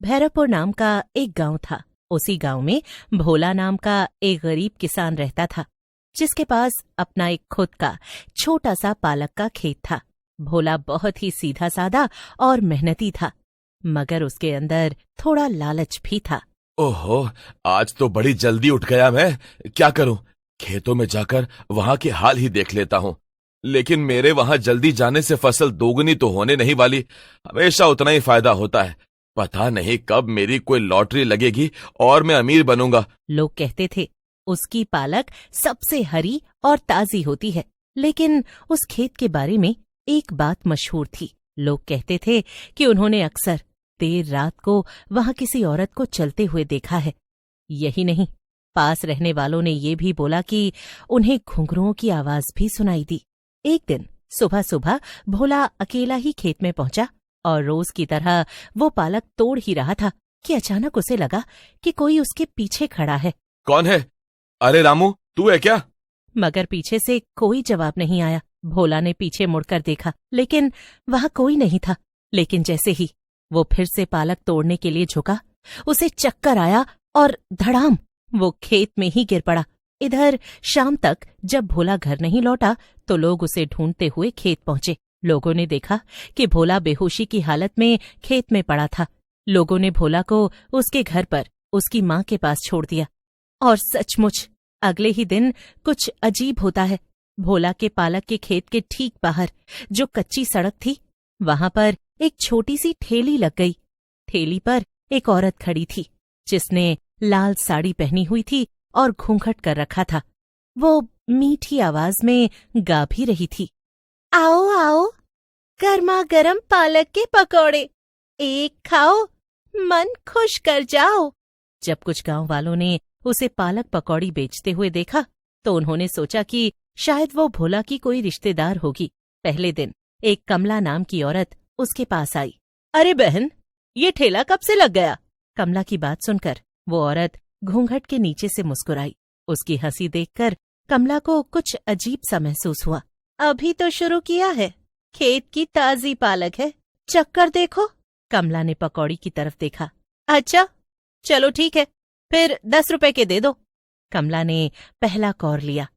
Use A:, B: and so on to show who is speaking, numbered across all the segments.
A: भैरवपुर नाम का एक गांव था। उसी गांव में भोला नाम का एक गरीब किसान रहता था, जिसके पास अपना एक खुद का छोटा सा पालक का खेत था। भोला बहुत ही सीधा साधा और मेहनती था, मगर उसके अंदर थोड़ा लालच भी था।
B: ओहो, आज तो बड़ी जल्दी उठ गया मैं। क्या करूं? खेतों में जाकर वहां की हाल ही देख लेता हूं। लेकिन मेरे वहां जल्दी जाने से फसल दोगुनी तो होने नहीं वाली। हमेशा उतना ही फायदा होता है। पता नहीं कब मेरी कोई लॉटरी लगेगी और मैं अमीर बनूंगा।
A: लोग कहते थे उसकी पालक सबसे हरी और ताजी होती है, लेकिन उस खेत के बारे में एक बात मशहूर थी। लोग कहते थे कि उन्होंने अक्सर देर रात को वहां किसी औरत को चलते हुए देखा है। यही नहीं, पास रहने वालों ने ये भी बोला कि उन्हें घुंघरुओं की आवाज भी सुनाई दी। एक दिन सुबह सुबह भोला अकेला ही खेत में पहुंचा और रोज की तरह वो पालक तोड़ ही रहा था कि अचानक उसे लगा कि कोई उसके पीछे खड़ा है।
B: कौन है? अरे रामू, तू है क्या?
A: मगर पीछे से कोई जवाब नहीं आया। भोला ने पीछे मुड़कर देखा, लेकिन वहां कोई नहीं था। लेकिन जैसे ही वो फिर से पालक तोड़ने के लिए झुका, उसे चक्कर आया और धड़ाम वो खेत में ही गिर पड़ा। इधर शाम तक जब भोला घर नहीं लौटा तो लोग उसे ढूंढते हुए खेत पहुंचे। लोगों ने देखा कि भोला बेहोशी की हालत में खेत में पड़ा था। लोगों ने भोला को उसके घर पर उसकी माँ के पास छोड़ दिया। और सचमुच अगले ही दिन कुछ अजीब होता है। भोला के पालक के खेत के ठीक बाहर जो कच्ची सड़क थी, वहां पर एक छोटी सी ठेली लग गई। ठेली पर एक औरत खड़ी थी, जिसने लाल साड़ी पहनी हुई थी और घूंघट कर रखा था। वो मीठी आवाज में गा भी रही थी, आओ आओ, गर्मा गर्म पालक के पकौड़े, एक खाओ, मन खुश कर जाओ। जब कुछ गांव वालों ने उसे पालक पकौड़ी बेचते हुए देखा तो उन्होंने सोचा कि शायद वो भोला की कोई रिश्तेदार होगी। पहले दिन एक कमला नाम की औरत उसके पास आई। अरे बहन, ये ठेला कब से लग गया? कमला की बात सुनकर वो औरत घूंघट के नीचे से मुस्कुराई। उसकी हंसी देखकर कमला को कुछ अजीब सा महसूस हुआ। अभी तो शुरू किया है, खेत की ताजी पालक है, चक्कर देखो। कमला ने पकौड़ी की तरफ देखा। अच्छा, चलो ठीक है, फिर 10 रुपए के दे दो। कमला ने पहला कौर लिया।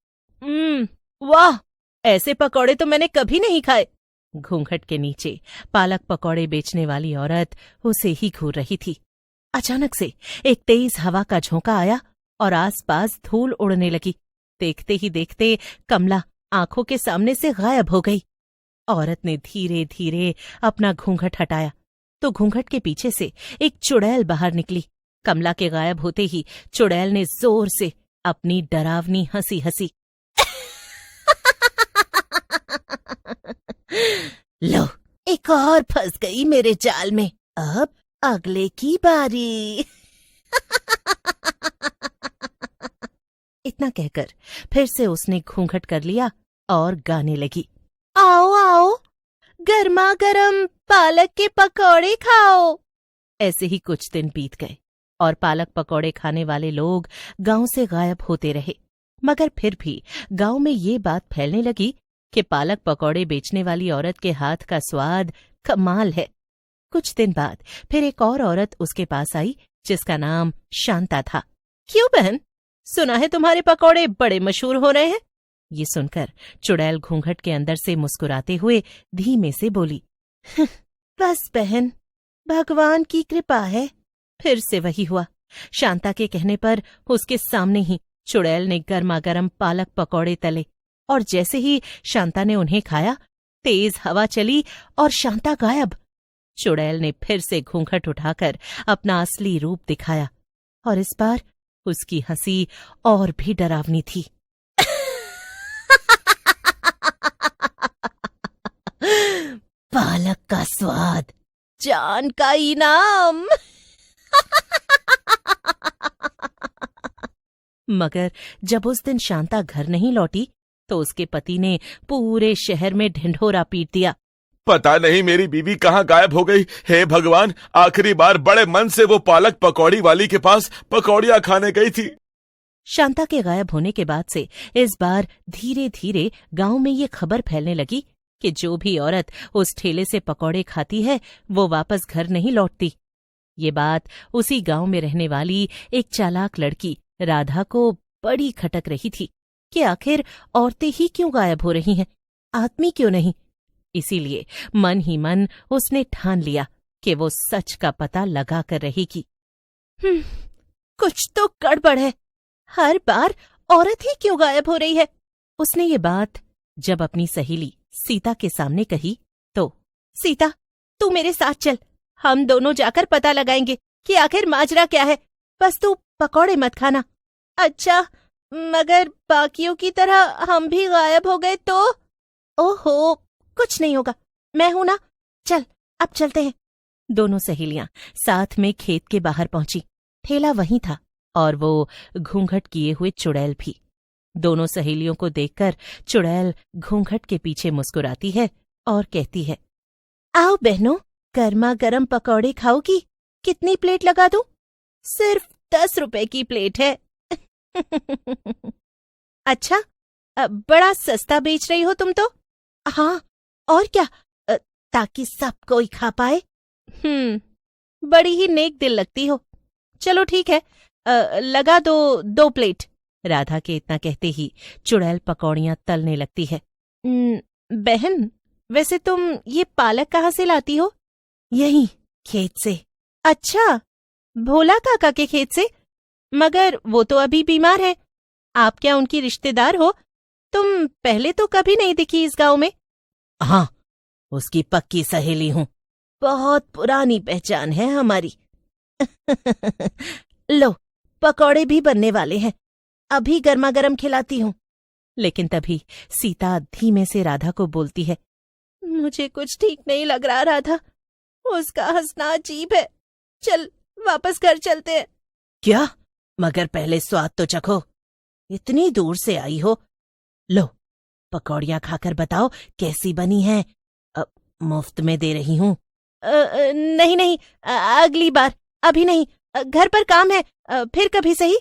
A: वाह, ऐसे पकौड़े तो मैंने कभी नहीं खाए। घूंघट के नीचे पालक पकौड़े बेचने वाली औरत उसे ही घूर रही थी। अचानक से एक तेज हवा का झोंका आया और आसपास धूल उड़ने लगी। देखते ही देखते कमला आंखों के सामने से गायब हो गई। औरत ने धीरे धीरे अपना घूंघट हटाया तो घूंघट के पीछे से एक चुड़ैल बाहर निकली। कमला के गायब होते ही चुड़ैल ने जोर से अपनी डरावनी हंसी हंसी। लो, एक और फंस गई मेरे जाल में, अब अगले की बारी। इतना कहकर फिर से उसने घूंघट कर लिया और गाने लगी, आओ आओ, गर्मा गर्म पालक के पकौड़े खाओ। ऐसे ही कुछ दिन बीत गए और पालक पकौड़े खाने वाले लोग गांव से गायब होते रहे। मगर फिर भी गांव में ये बात फैलने लगी कि पालक पकौड़े बेचने वाली औरत के हाथ का स्वाद कमाल है। कुछ दिन बाद फिर एक और औरत उसके पास आई, जिसका नाम शांता था। क्यों बहन, सुना है तुम्हारे पकौड़े बड़े मशहूर हो रहे हैं? ये सुनकर चुड़ैल घूंघट के अंदर से मुस्कुराते हुए धीमे से बोली, बस बहन, भगवान की कृपा है। फिर से वही हुआ। शांता के कहने पर उसके सामने ही चुड़ैल ने गर्मा गर्म पालक पकौड़े तले और जैसे ही शांता ने उन्हें खाया, तेज हवा चली और शांता गायब। चुड़ैल ने फिर से घूंघट उठाकर अपना असली रूप दिखाया और इस बार उसकी हंसी और भी डरावनी थी। पालक का स्वाद, जान का इनाम। मगर जब उस दिन शांता घर नहीं लौटी तो उसके पति ने पूरे शहर में ढिंढोरा पीट दिया।
B: पता नहीं मेरी बीवी कहाँ गायब हो गई। हे भगवान, आखिरी बार बड़े मन से वो पालक पकौड़ी वाली के पास पकौड़ियाँ खाने गई थी।
A: शांता के गायब होने के बाद से इस बार धीरे धीरे गांव में ये खबर फैलने लगी कि जो भी औरत उस ठेले से पकौड़े खाती है वो वापस घर नहीं लौटती। ये बात उसी गांव में रहने वाली एक चालाक लड़की राधा को बड़ी खटक रही थी कि आखिर औरतें ही क्यों गायब हो रही हैं, आदमी क्यों नहीं। इसीलिए मन ही मन उसने ठान लिया कि वो सच का पता लगा कर रहेगी। कुछ तो गड़बड़ है, हर बार औरत ही क्यों गायब हो रही है। उसने ये बात जब अपनी सहेली सीता के सामने कही तो, सीता तू मेरे साथ चल, हम दोनों जाकर पता लगाएंगे कि आखिर माजरा क्या है, बस तू पकौड़े मत खाना। अच्छा, मगर बाकियों की तरह हम भी गायब हो गए तो? ओहो, कुछ नहीं होगा, मैं हूं ना, चल अब चलते हैं। दोनों सहेलियां साथ में खेत के बाहर पहुंची। ठेला वहीं था और वो घूंघट किए हुए चुड़ैल भी। दोनों सहेलियों को देखकर चुड़ैल घूंघट के पीछे मुस्कुराती है और कहती है, आओ बहनों, गर्मा गर्म पकौड़े खाओगी? कितनी प्लेट लगा दूं? सिर्फ 10 रुपए की प्लेट है। अच्छा, बड़ा सस्ता बेच रही हो तुम तो। हाँ, और क्या, ताकि सब कोई खा पाए। बड़ी ही नेक दिल लगती हो। चलो ठीक है, लगा दो 2 प्लेट। राधा के इतना कहते ही चुड़ैल पकौड़ियां तलने लगती है। बहन, वैसे तुम ये पालक कहाँ से लाती हो? यहीं खेत से। अच्छा, भोला काका के खेत से? मगर वो तो अभी बीमार है, आप क्या उनकी रिश्तेदार हो? तुम पहले तो कभी नहीं दिखी इस गांव में। हाँ, उसकी पक्की सहेली हूँ, बहुत पुरानी पहचान है हमारी। लो, पकौड़े भी बनने वाले हैं, अभी गर्मा गर्म खिलाती हूँ। लेकिन तभी सीता धीमे से राधा को बोलती है, मुझे कुछ ठीक नहीं लग रहा राधा, उसका हंसना अजीब है, चल वापस घर चलते हैं। क्या? मगर पहले स्वाद तो चखो, इतनी दूर से आई हो। लो, पकौड़ियां खाकर बताओ कैसी बनी हैं। मुफ्त में दे रही हूँ। नहीं नहीं, अगली बार, अभी नहीं, घर पर काम है, फिर कभी सही।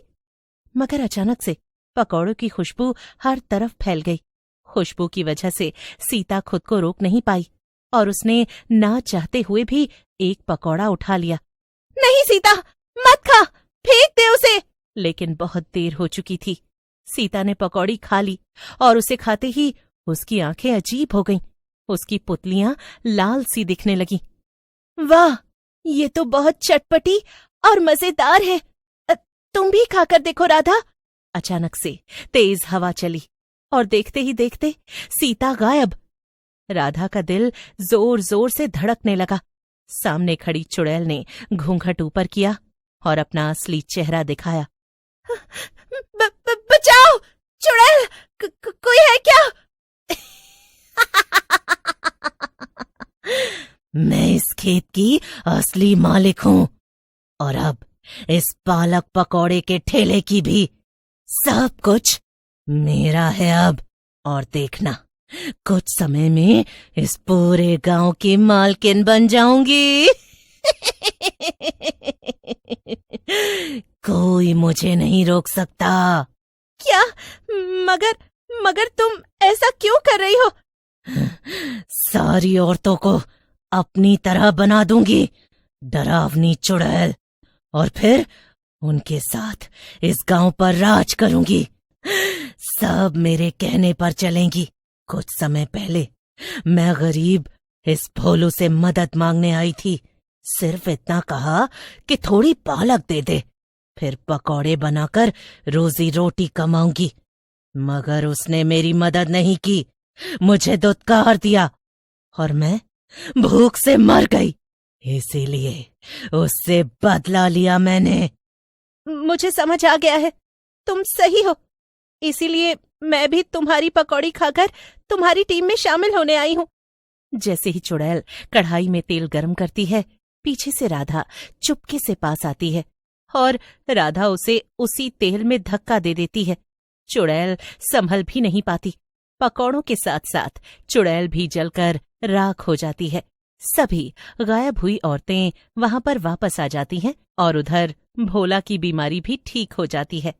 A: मगर अचानक से पकौड़ों की खुशबू हर तरफ फैल गई। खुशबू की वजह से सीता खुद को रोक नहीं पाई और उसने ना चाहते हुए भी एक पकौड़ा उठा लिया। नहीं सीता, मत खा, फेंक दे उसे। लेकिन बहुत देर हो चुकी थी। सीता ने पकौड़ी खा ली और उसे खाते ही उसकी आंखें अजीब हो गईं। उसकी पुतलियां लाल सी दिखने लगीं। वाह, ये तो बहुत चटपटी और मजेदार है, तुम भी खाकर देखो राधा। अचानक से तेज हवा चली और देखते ही देखते सीता गायब। राधा का दिल जोर जोर से धड़कने लगा। सामने खड़ी चुड़ैल ने घूंघट ऊपर किया और अपना असली चेहरा दिखाया। बचाओ, चुड़ैल, कोई है क्या? मैं इस खेत की असली मालिक हूँ और अब इस पालक पकौड़े के ठेले की भी। सब कुछ मेरा है अब, और देखना, कुछ समय में इस पूरे गांव की मालकिन बन जाऊंगी। कोई मुझे नहीं रोक सकता। क्या? मगर तुम ऐसा क्यों कर रही हो? सारी औरतों को अपनी तरह बना दूंगी, डरावनी चुड़ैल, और फिर उनके साथ इस गांव पर राज करूंगी। सब मेरे कहने पर चलेंगी। कुछ समय पहले मैं गरीब इस भोलू से मदद मांगने आई थी। सिर्फ इतना कहा कि थोड़ी पालक दे दे, फिर पकौड़े बनाकर रोजी रोटी कमाऊंगी। मगर उसने मेरी मदद नहीं की, मुझे दुत्कार दिया और मैं भूख से मर गई। इसीलिए उससे बदला लिया मैंने। मुझे समझ आ गया है, तुम सही हो, इसीलिए मैं भी तुम्हारी पकौड़ी खाकर तुम्हारी टीम में शामिल होने आई हूँ। जैसे ही चुड़ैल कढ़ाई में तेल गर्म करती है, पीछे से राधा चुपके से पास आती है और राधा उसे उसी तेल में धक्का दे देती है। चुड़ैल संभल भी नहीं पाती। पकौड़ों के साथ साथ चुड़ैल भी जलकर राख हो जाती है। सभी गायब हुई औरतें वहां पर वापस आ जाती हैं और उधर भोला की बीमारी भी ठीक हो जाती है।